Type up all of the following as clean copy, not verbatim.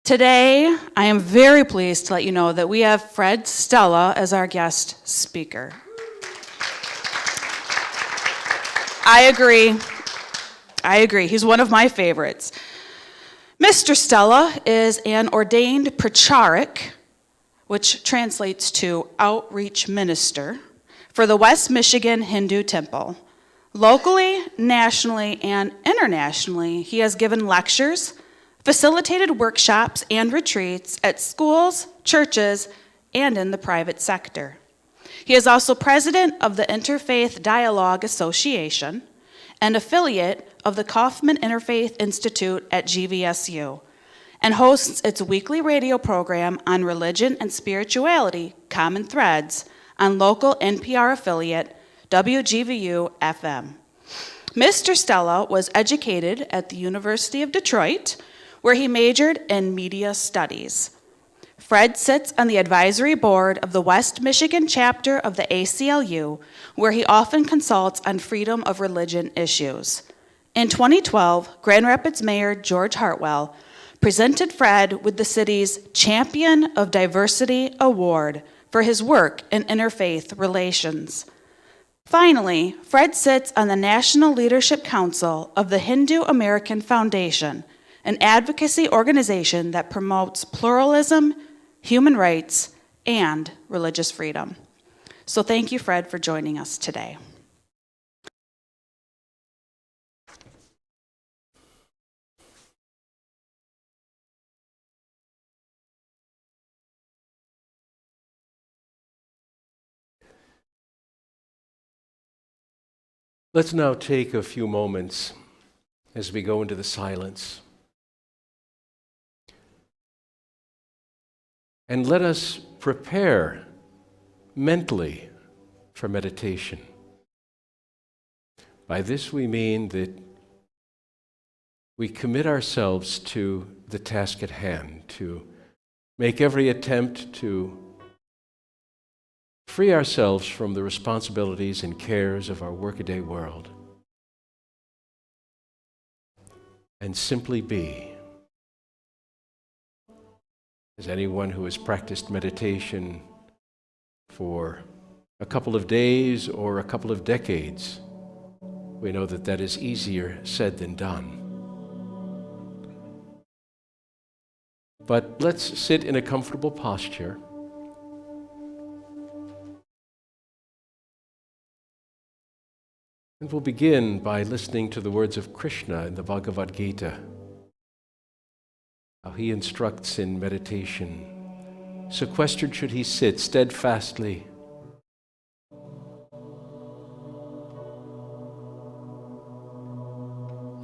Today, I am very pleased to let you know that we have Fred Stella as our guest speaker. I agree. He's one of my favorites. Mr. Stella is an ordained pracharik, which translates to outreach minister, for the West Michigan Hindu Temple. Locally, nationally, and internationally, he has given lectures, facilitated workshops and retreats at schools, churches, and in the private sector. He is also president of the Interfaith Dialogue Association and affiliate of the Kaufman Interfaith Institute at GVSU, and hosts its weekly radio program on religion and spirituality, Common Threads, on local NPR affiliate WGVU FM. Mr. Stella was educated at the University of Detroit, where he majored in media studies. Fred sits on the advisory board of the West Michigan chapter of the ACLU, where he often consults on freedom of religion issues. In 2012, Grand Rapids Mayor George Hartwell presented Fred with the city's Champion of Diversity Award for his work in interfaith relations. Finally, Fred sits on the National Leadership Council of the Hindu American Foundation, an advocacy organization that promotes pluralism, human rights, and religious freedom. So thank you, Fred, for joining us today. Let's now take a few moments as we go into the silence. And let us prepare mentally for meditation. By this we mean that we commit ourselves to the task at hand, to make every attempt to free ourselves from the responsibilities and cares of our workaday world, and simply be. As anyone who has practiced meditation for a couple of days or a couple of decades, we know that that is easier said than done. But let's sit in a comfortable posture. And we'll begin by listening to the words of Krishna in the Bhagavad Gita, how he instructs in meditation. Sequestered should he sit steadfastly,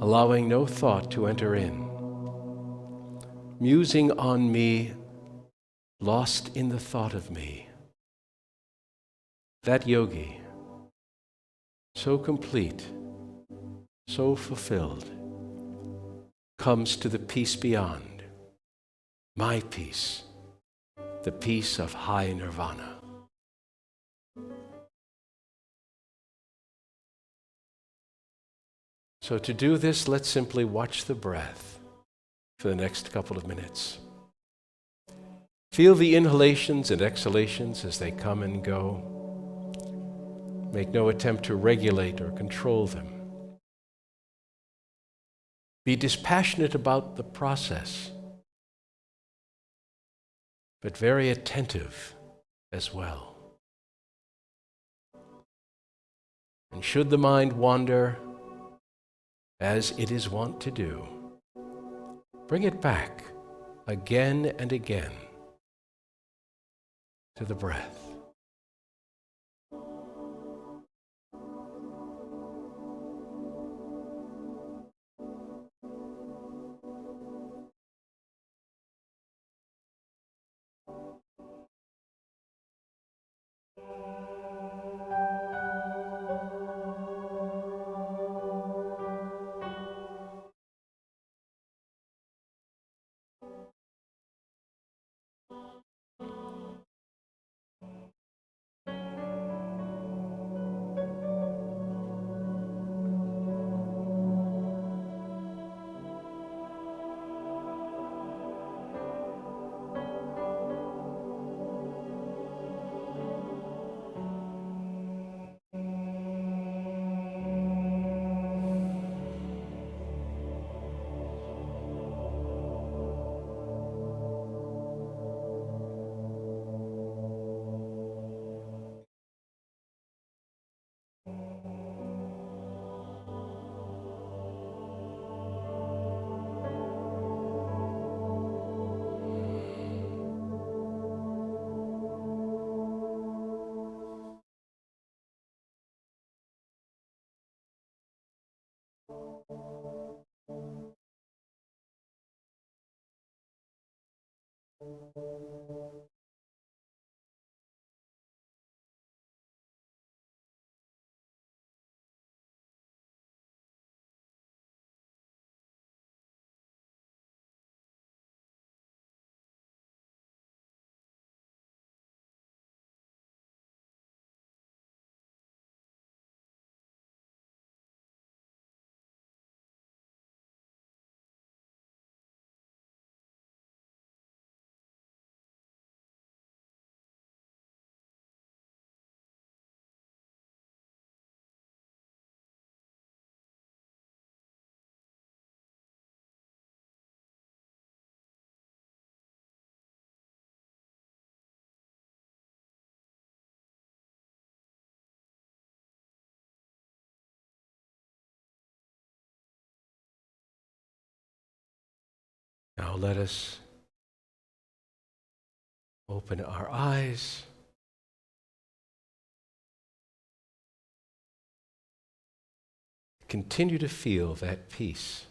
allowing no thought to enter in, musing on me, lost in the thought of me. That yogi, so complete, so fulfilled, comes to the peace beyond, my peace, the peace of high nirvana. So to do this, let's simply watch the breath for the next couple of minutes. Feel the inhalations and exhalations as they come and go. Make no attempt to regulate or control them. Be dispassionate about the process, but very attentive as well. And should the mind wander, as it is wont to do, bring it back again and again to the breath. Now let us open our eyes. Continue to feel that peace.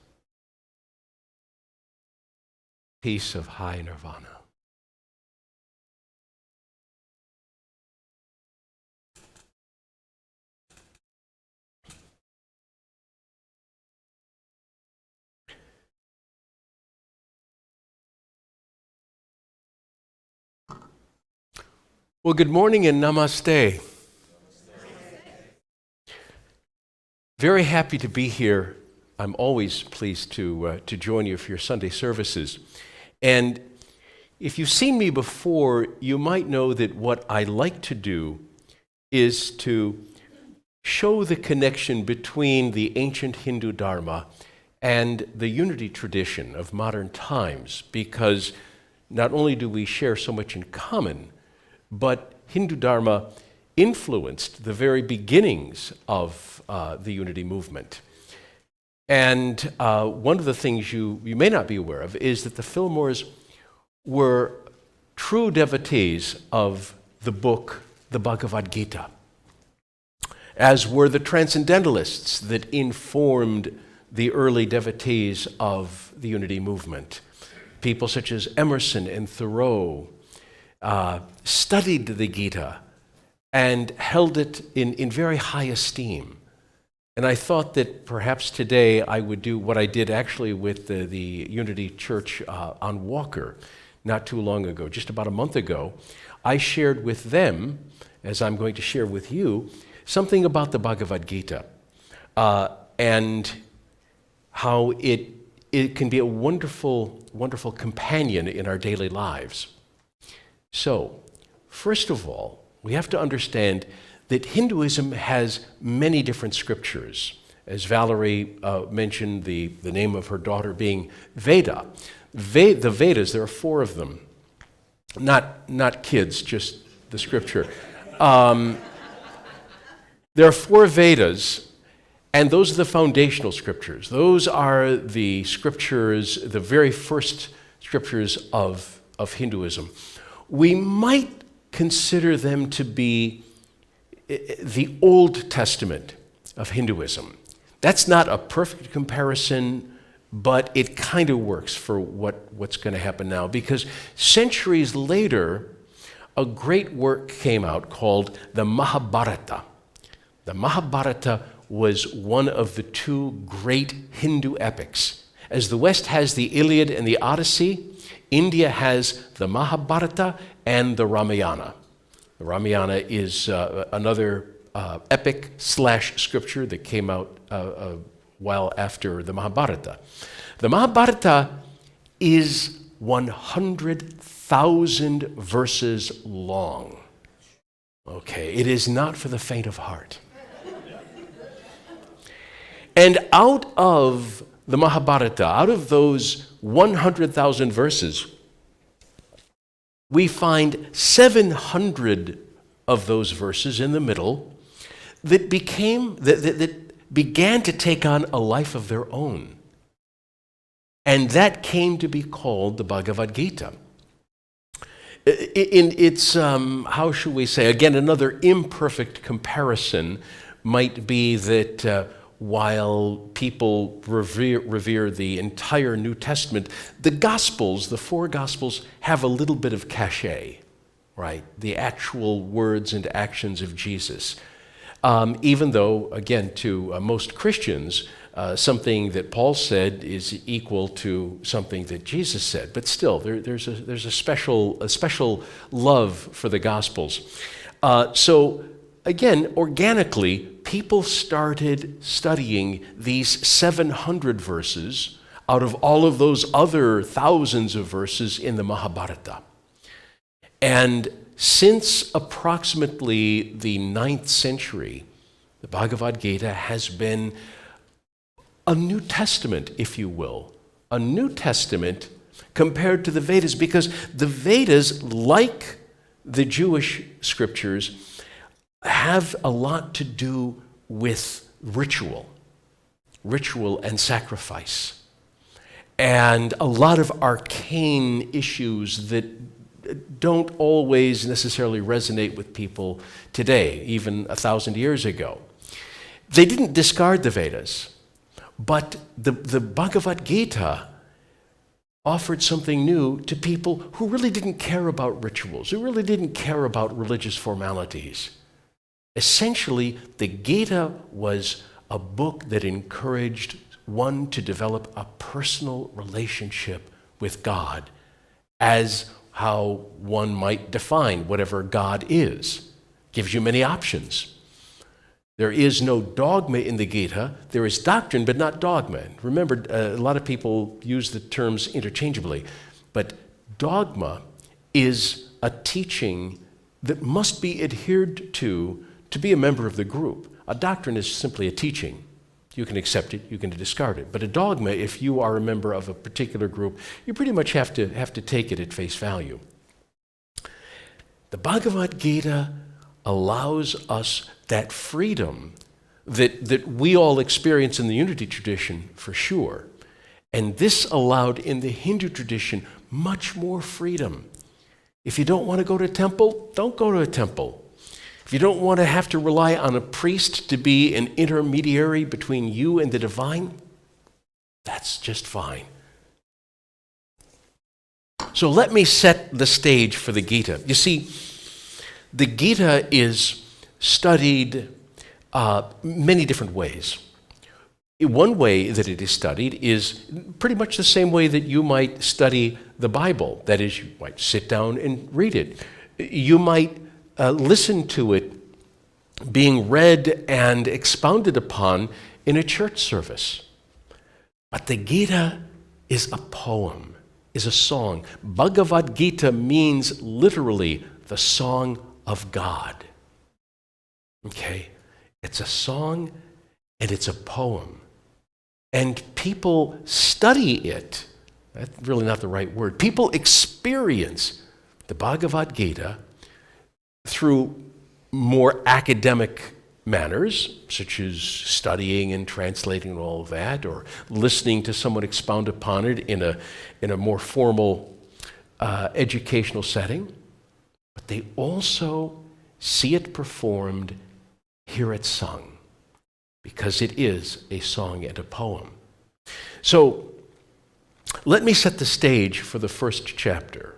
Peace of high nirvana. Well, good morning and namaste. Very happy to be here. I'm always pleased to join you for your Sunday services. And if you've seen me before, you might know that what I like to do is to show the connection between the ancient Hindu Dharma and the unity tradition of modern times, because not only do we share so much in common, but Hindu Dharma influenced the very beginnings of the unity movement. And one of the things you may not be aware of is that the Fillmores were true devotees of the book, the Bhagavad Gita, as were the transcendentalists that informed the early devotees of the unity movement. People such as Emerson and Thoreau studied the Gita and held it in very high esteem. And I thought that perhaps today I would do what I did actually with the Unity Church on Walker not too long ago, just about a month ago. I shared with them, as I'm going to share with you, something about the Bhagavad Gita and how it can be a wonderful, wonderful companion in our daily lives. So, first of all, we have to understand that Hinduism has many different scriptures. As Valerie mentioned, the name of her daughter being Veda. The Vedas, there are 4 of them. Not kids, just the scripture. There are 4 Vedas, and those are the foundational scriptures. Those are the scriptures, the very first scriptures of Hinduism. We might consider them to be the Old Testament of Hinduism. That's not a perfect comparison, but it kind of works for what's going to happen now, because centuries later, a great work came out called the Mahabharata. The Mahabharata was one of the 2 great Hindu epics. As the West has the Iliad and the Odyssey, India has the Mahabharata and the Ramayana. The Ramayana is another epic / scripture that came out a while after the Mahabharata. The Mahabharata is 100,000 verses long. Okay, it is not for the faint of heart. And out of the Mahabharata, out of those 100,000 verses, we find 700 of those verses in the middle that began to take on a life of their own. And that came to be called the Bhagavad Gita. In its, how should we say, again, another imperfect comparison might be that while people revere the entire New Testament, the Gospels, the four Gospels, have a little bit of cachet, right? The actual words and actions of Jesus. Even though, again, to most Christians, something that Paul said is equal to something that Jesus said. But still, there's a special love for the Gospels. So again, organically, people started studying these 700 verses out of all of those other thousands of verses in the Mahabharata. And since approximately the 9th century, the Bhagavad Gita has been a New Testament, if you will, a New Testament compared to the Vedas, because the Vedas, like the Jewish scriptures, have a lot to do with ritual and sacrifice, and a lot of arcane issues that don't always necessarily resonate with people today, even 1,000 years ago. They didn't discard the Vedas, but the Bhagavad Gita offered something new to people who really didn't care about rituals, who really didn't care about religious formalities. Essentially, the Gita was a book that encouraged one to develop a personal relationship with God as how one might define whatever God is. Gives you many options. There is no dogma in the Gita. There is doctrine, but not dogma. Remember, a lot of people use the terms interchangeably, but dogma is a teaching that must be adhered to be a member of the group. A doctrine is simply a teaching. You can accept it, you can discard it. But a dogma, if you are a member of a particular group, you pretty much have to take it at face value. The Bhagavad Gita allows us that freedom that we all experience in the unity tradition, for sure. And this allowed in the Hindu tradition much more freedom. If you don't want to go to a temple, don't go to a temple. If you don't want to have to rely on a priest to be an intermediary between you and the divine, that's just fine. So let me set the stage for the Gita. You see, the Gita is studied many different ways. One way that it is studied is pretty much the same way that you might study the Bible. That is, you might sit down and read it. You might listen to it being read and expounded upon in a church service. But the Gita is a poem, is a song. Bhagavad Gita means literally the song of God. Okay? It's a song and it's a poem. And people study it. That's really not the right word. People experience the Bhagavad Gita through more academic manners, such as studying and translating all of that, or listening to someone expound upon it in a more formal educational setting. But they also see it performed, hear it sung, because it is a song and a poem. So let me set the stage for the first chapter.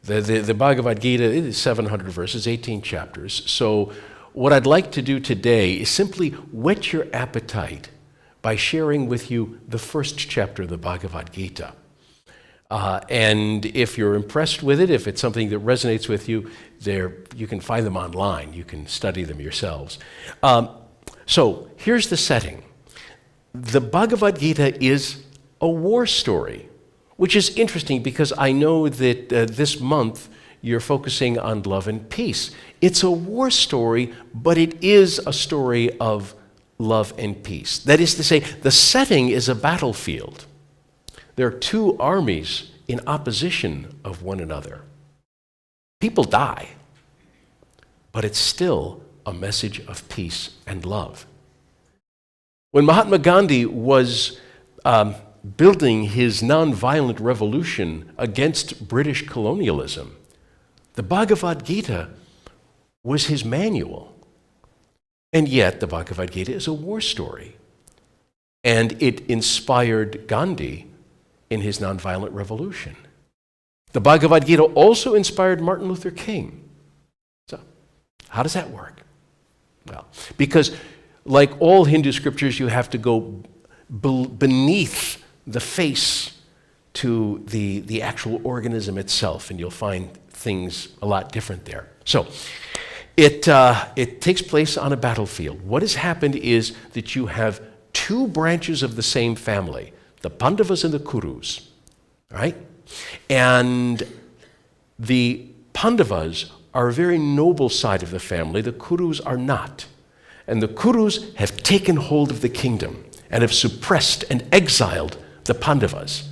The Bhagavad Gita is 700 verses, 18 chapters. So what I'd like to do today is simply whet your appetite by sharing with you the first chapter of the Bhagavad Gita. And if you're impressed with it, if it's something that resonates with you, you can find them online. You can study them yourselves. So here's the setting. The Bhagavad Gita is a war story, which is interesting because I know that this month you're focusing on love and peace. It's a war story, but it is a story of love and peace. That is to say, the setting is a battlefield. There are two armies in opposition of one another. People die, but it's still a message of peace and love. When Mahatma Gandhi was building his nonviolent revolution against British colonialism, the Bhagavad Gita was his manual. And yet, the Bhagavad Gita is a war story. And it inspired Gandhi in his nonviolent revolution. The Bhagavad Gita also inspired Martin Luther King. So, how does that work? Well, because like all Hindu scriptures, you have to go beneath the face to the actual organism itself, and you'll find things a lot different there. So, it takes place on a battlefield. What has happened is that you have two branches of the same family, the Pandavas and the Kurus, right? And the Pandavas are a very noble side of the family. The Kurus are not. And the Kurus have taken hold of the kingdom and have suppressed and exiled the Pandavas.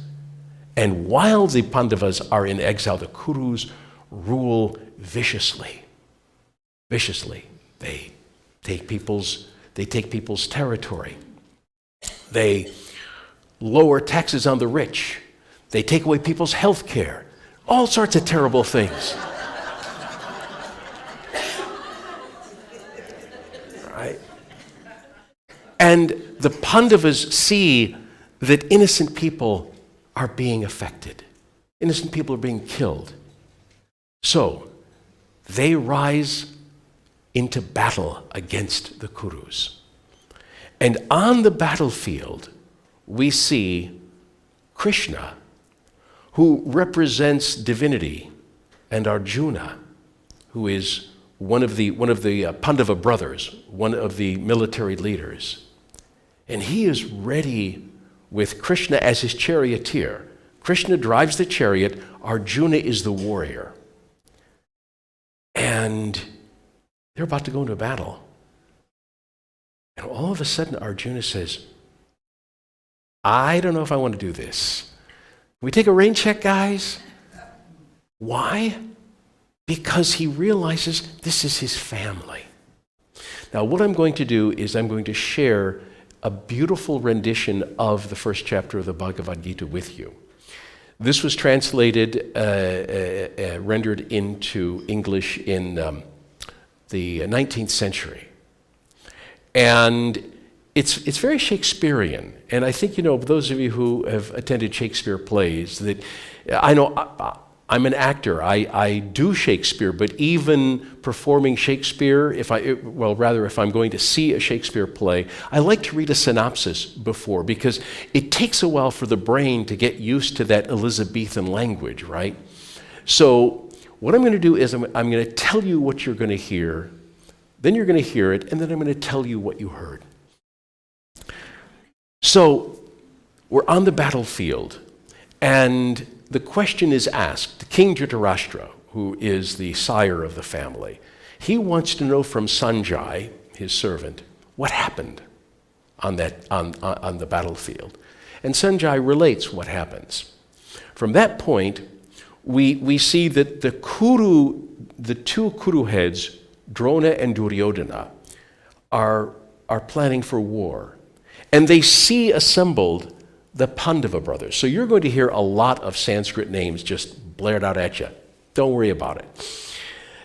And while the Pandavas are in exile, the Kurus rule viciously. Viciously. They take people's territory. They lower taxes on the rich. They take away people's health care. All sorts of terrible things. Right? And the Pandavas see that innocent people are being affected. Innocent people are being killed. So they rise into battle against the Kurus. And on the battlefield, we see Krishna, who represents divinity, and Arjuna, who is one of the Pandava brothers, one of the military leaders. And he is ready with Krishna as his charioteer. Krishna drives the chariot, Arjuna is the warrior. And they're about to go into battle. And all of a sudden, Arjuna says, I don't know if I want to do this. Can we take a rain check, guys? Why? Because he realizes this is his family. Now, what I'm going to do is I'm going to share a beautiful rendition of the first chapter of the Bhagavad Gita with you. This was translated, rendered into English in the 19th century. And it's very Shakespearean. And I think, those of you who have attended Shakespeare plays, that I know I'm an actor. I do Shakespeare, but even performing Shakespeare, if I'm going to see a Shakespeare play, I like to read a synopsis before, because it takes a while for the brain to get used to that Elizabethan language, right? So what I'm going to do is I'm going to tell you what you're going to hear, then you're going to hear it, and then I'm going to tell you what you heard. So we're on the battlefield, and the question is asked. King Dhritarashtra, who is the sire of the family, he wants to know from Sanjay, his servant, what happened on the battlefield. And Sanjay relates what happens. From that point, we see that the two Kuru heads, Drona and Duryodhana, are planning for war. And they see assembled the Pandava brothers. So you're going to hear a lot of Sanskrit names just blared out at you. Don't worry about it.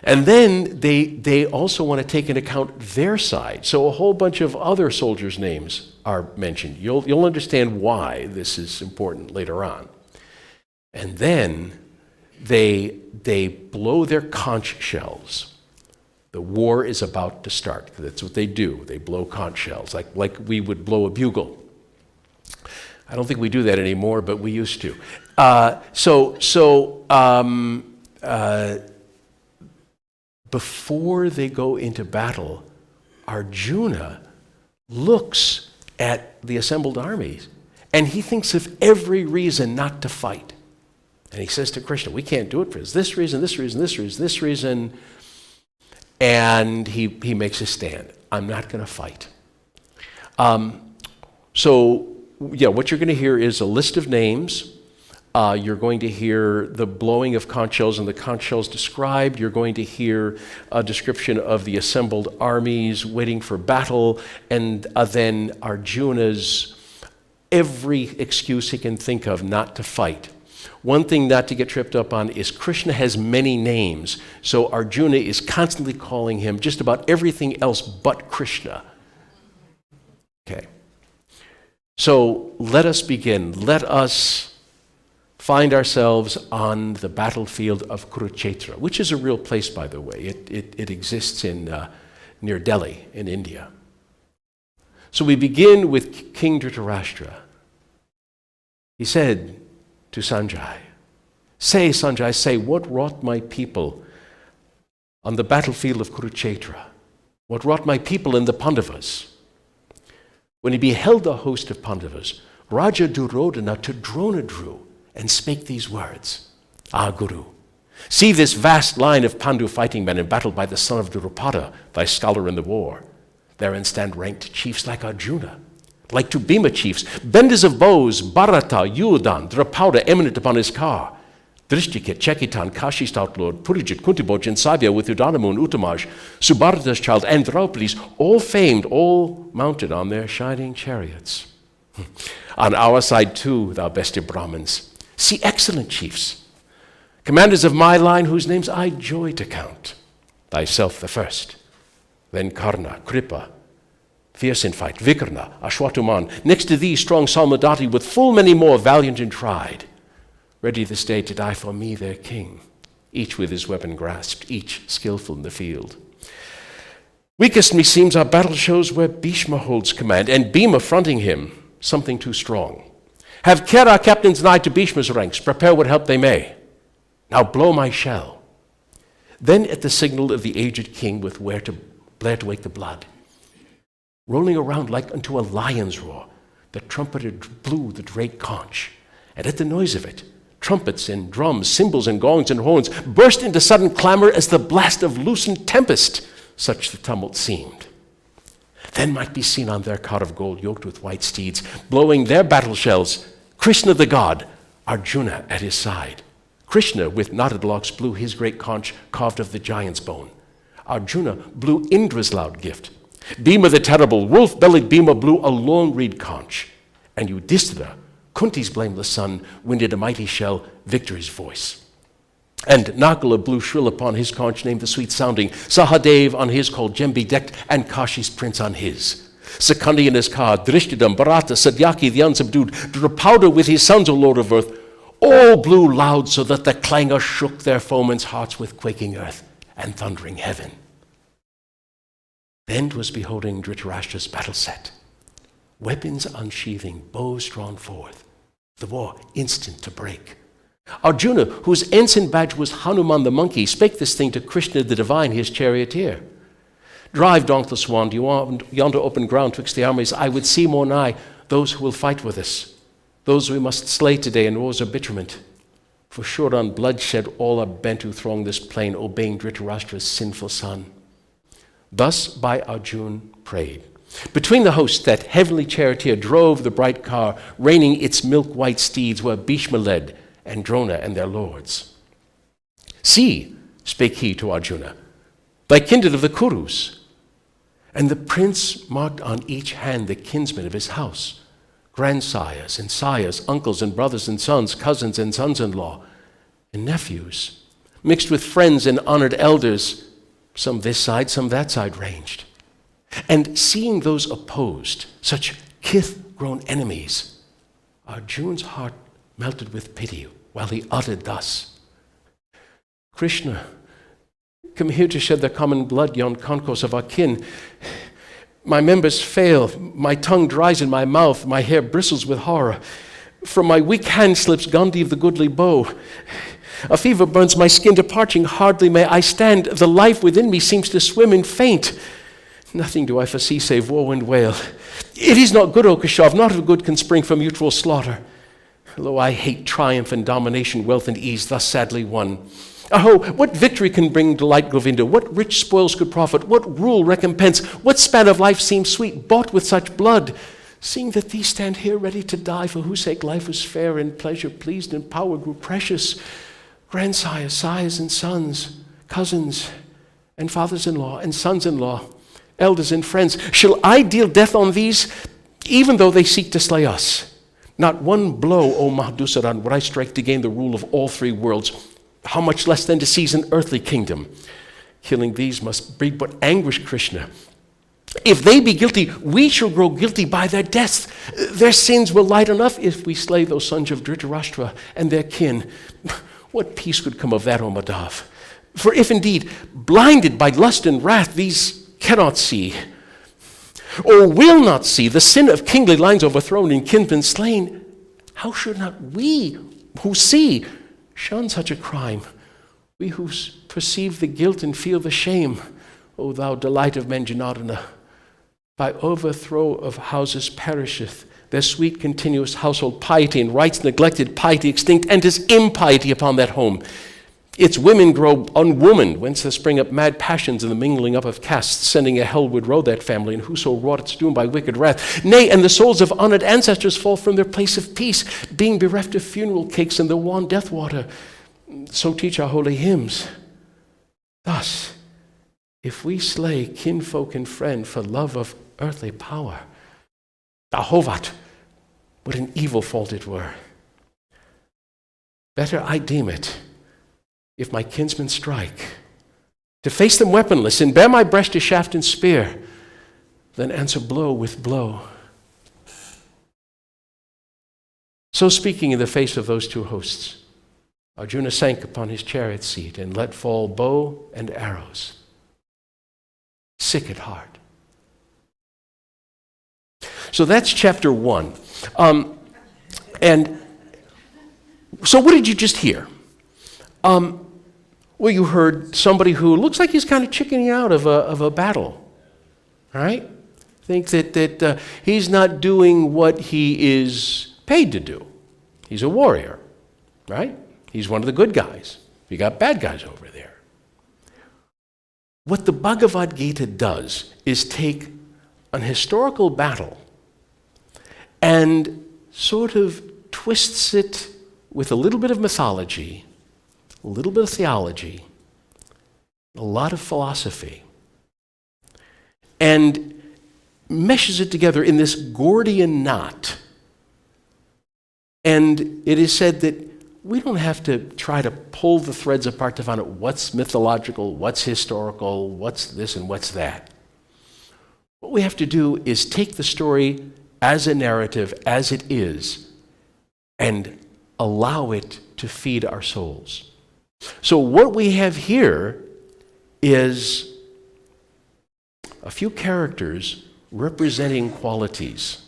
And then they also want to take into account their side. So a whole bunch of other soldiers' names are mentioned. You'll understand why this is important later on. And then they blow their conch shells. The war is about to start. That's what they do. They blow conch shells, like we would blow a bugle. I don't think we do that anymore, but we used to. Before they go into battle, Arjuna looks at the assembled armies, and he thinks of every reason not to fight. And he says to Krishna, we can't do it for this reason, this reason, this reason, this reason. And he makes a stand. I'm not going to fight. What you're going to hear is a list of names. You're going to hear the blowing of conch shells and the conch shells described. You're going to hear a description of the assembled armies waiting for battle, and then Arjuna's every excuse he can think of not to fight. One thing not to get tripped up on is Krishna has many names, so Arjuna is constantly calling him just about everything else but Krishna. Okay. So let us begin. Let us find ourselves on the battlefield of Kurukshetra, which is a real place, by the way. It exists near Delhi in India. So we begin with King Dhritarashtra. He said to Sanjay, "Say, Sanjay, say, what wrought my people on the battlefield of Kurukshetra? What wrought my people in the Pandavas?" When he beheld the host of Pandavas, Raja Duryodhana to Drona drew and spake these words, "Ah, Guru, see this vast line of Pandu fighting men embattled by the son of Drupada, thy scholar in the war. Therein stand ranked chiefs like Arjuna, like to Bhima chiefs, benders of bows, Bharata, Yudhan, Drupada eminent upon his car, Drishtikit, Chekitan, Kashi stout lord, Purijit, Kuntiboj, and Sabya with Udanamun, Uttamaj, Subharata's child, and Draupadi's, all famed, all mounted on their shining chariots. On our side too, thou best of Brahmins, see excellent chiefs, commanders of my line, whose names I joy to count. Thyself the first, then Karna, Kripa, fierce in fight, Vikarna, Ashwatuman. Next to thee, strong Salmadati, with full many more, valiant and tried, ready this day to die for me, their king, each with his weapon grasped, each skillful in the field. Weakest meseems our battle shows where Bhishma holds command, and Bhima fronting him, something too strong. Have care our captains nigh to Bhishma's ranks, prepare what help they may. Now blow my shell. Then at the signal of the aged king, with blare to wake the blood, rolling around like unto a lion's roar, the trumpeter blew the great conch, and at the noise of it, trumpets and drums, cymbals and gongs and horns burst into sudden clamor as the blast of loosened tempest, such the tumult seemed. Then might be seen on their car of gold, yoked with white steeds, blowing their battle shells, Krishna the god, Arjuna at his side. Krishna with knotted locks blew his great conch carved of the giant's bone. Arjuna blew Indra's loud gift. Bhima the terrible, wolf-bellied Bhima blew a long reed conch, and Yudhishthira, Kunti's blameless son, winded a mighty shell, victory's voice. And Nakula blew shrill upon his conch, named the sweet-sounding, Sahadev on his called Gembi decked, and Kashi's prince on his. Sakandi in his car, Drishtidam, Bharata, Sadyaki the unsubdued, Drupauda with his sons, O Lord of earth, all blew loud so that the clangor shook their foemen's hearts with quaking earth and thundering heaven. Then 'twas beholding Dhritarashtra's battle set, weapons unsheathing, bows drawn forth, the war instant to break. Arjuna, whose ensign badge was Hanuman the monkey, spake this thing to Krishna the divine, his charioteer. Drive, dauntless one, yonder open ground twixt the armies. I would see more nigh those who will fight with us, those we must slay today in war's arbitrament. For sure on bloodshed all are bent who throng this plain, obeying Dhritarashtra's sinful son. Thus by Arjuna prayed. Between the hosts that heavenly charioteer drove the bright car, reining its milk-white steeds where Bhishma led, and Drona and their lords. See, spake he to Arjuna, thy kindred of the Kurus. And the prince marked on each hand the kinsmen of his house, grandsires and sires, uncles and brothers and sons, cousins and sons-in-law, and nephews, mixed with friends and honored elders, some this side, some that side ranged. And seeing those opposed, such kith-grown enemies, Arjuna's heart melted with pity while he uttered thus, Krishna, come here to shed the common blood, yon concourse of our kin. My members fail, my tongue dries in my mouth, my hair bristles with horror. From my weak hand slips Gandhi of the goodly bow. A fever burns my skin to parching, hardly may I stand. The life within me seems to swim and faint. Nothing do I foresee save woe and wail. It is not good, O Keshav, not of good can spring from mutual slaughter. Lo, I hate triumph and domination, wealth and ease thus sadly won. Aho, what victory can bring delight, Govinda? What rich spoils could profit? What rule recompense? What span of life seems sweet, bought with such blood? Seeing that these stand here ready to die, for whose sake life was fair and pleasure pleased and power grew precious. Grandsires, sires and sons, cousins and fathers-in-law and sons-in-law, elders and friends, shall I deal death on these, even though they seek to slay us? Not one blow, O Mahadusaran, would I strike to gain the rule of all three worlds. How much less then to seize an earthly kingdom? Killing these must breed but anguish, Krishna. If they be guilty, we shall grow guilty by their deaths. Their sins were light enough if we slay those sons of Dhritarashtra and their kin. What peace could come of that, O Madhav? For if indeed, blinded by lust and wrath, these cannot see, or will not see, the sin of kingly lines overthrown and kinsmen slain, how should not we who see shun such a crime? We who perceive the guilt and feel the shame, O thou delight of men, Janardana. By overthrow of houses perisheth their sweet continuous household piety, and rights neglected, piety extinct, enters impiety upon that home. Its women grow unwomaned, whence there spring up mad passions and the mingling up of castes, sending a hellward road that family, and whoso wrought its doom by wicked wrath. Nay, and the souls of honored ancestors fall from their place of peace, being bereft of funeral cakes and the wan death water. So teach our holy hymns. Thus, if we slay kinfolk and friend for love of earthly power, Ahovat, what an evil fault it were. Better I deem it, if my kinsmen strike, to face them weaponless and bear my breast a shaft and spear, than answer blow with blow. So speaking in the face of those two hosts, Arjuna sank upon his chariot seat and let fall bow and arrows, sick at heart. So that's chapter 1. And so what did you just hear? Well, you heard somebody who looks like he's kind of chickening out of a battle, right? Think that he's not doing what he is paid to do. He's a warrior, right? He's one of the good guys. You got bad guys over there. What the Bhagavad Gita does is take an historical battle and sort of twists it with a little bit of mythology, a little bit of theology, a lot of philosophy, and meshes it together in this Gordian knot. And it is said that we don't have to try to pull the threads apart to find out what's mythological, what's historical, what's this and what's that. What we have to do is take the story as a narrative, as it is, and allow it to feed our souls. So what we have here is a few characters representing qualities.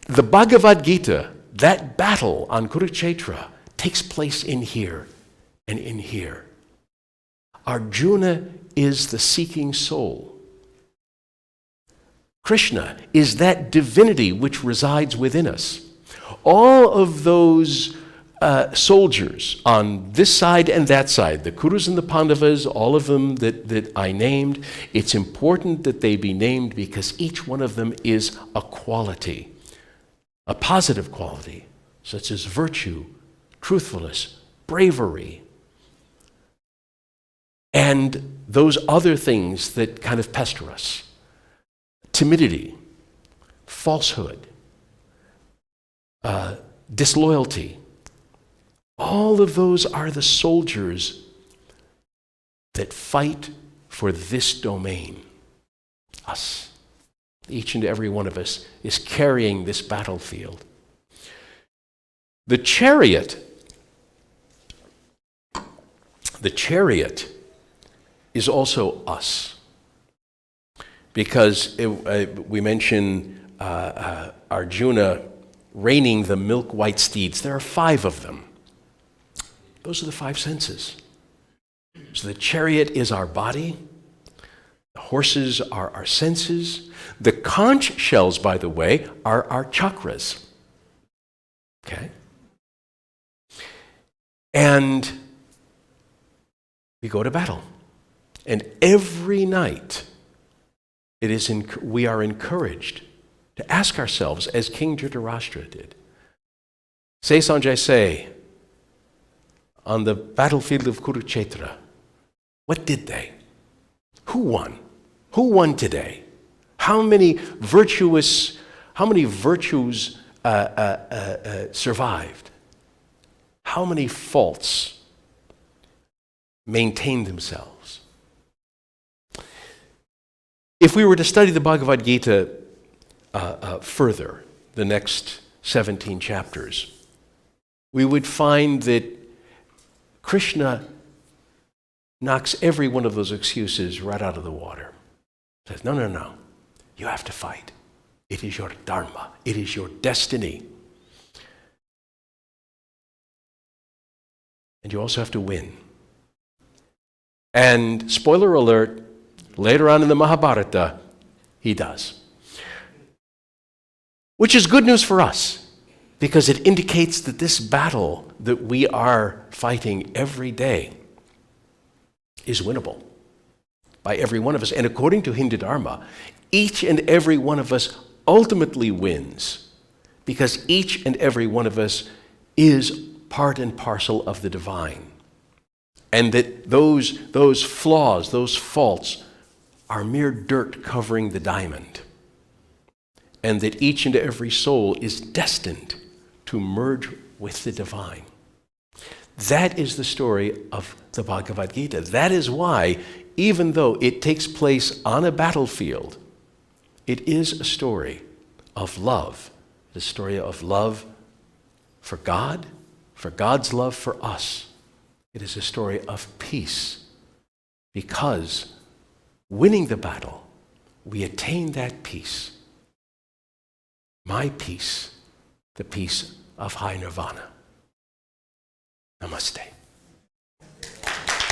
The Bhagavad Gita, that battle on Kurukshetra, takes place in here and in here. Arjuna is the seeking soul. Krishna is that divinity which resides within us. All of those soldiers on this side and that side, the Kurus and the Pandavas, all of them that I named, it's important that they be named because each one of them is a quality, a positive quality, such as virtue, truthfulness, bravery, and those other things that kind of pester us. Timidity, falsehood, disloyalty. All of those are the soldiers that fight for this domain. Us. Each and every one of us is carrying this battlefield. The chariot is also us. Because we mention Arjuna reining the milk-white steeds. There are 5 of them. Those are the 5 senses. So the chariot is our body. The horses are our senses. The conch shells, by the way, are our chakras. Okay? And we go to battle. And every night, we are encouraged to ask ourselves, as King Dhritarashtra did, say Sanjay, say, on the battlefield of Kurukshetra, what did they? Who won? Who won today? How many virtues survived? How many faults maintained themselves? If we were to study the Bhagavad Gita further, the next 17 chapters, we would find that Krishna knocks every one of those excuses right out of the water. Says, no, you have to fight. It is your dharma. It is your destiny. And you also have to win. And spoiler alert, later on in the Mahabharata, he does. Which is good news for us, because it indicates that this battle that we are fighting every day is winnable by every one of us. And according to Hindu Dharma, each and every one of us ultimately wins, because each and every one of us is part and parcel of the divine. And that those flaws, those faults, are mere dirt covering the diamond. And that each and every soul is destined to merge with the divine. That is the story of the Bhagavad Gita. That is why, even though it takes place on a battlefield, it is a story of love. The story of love for God, for God's love for us. It is a story of peace, because winning the battle, we attain that peace. My peace, the peace of high nirvana. Namaste.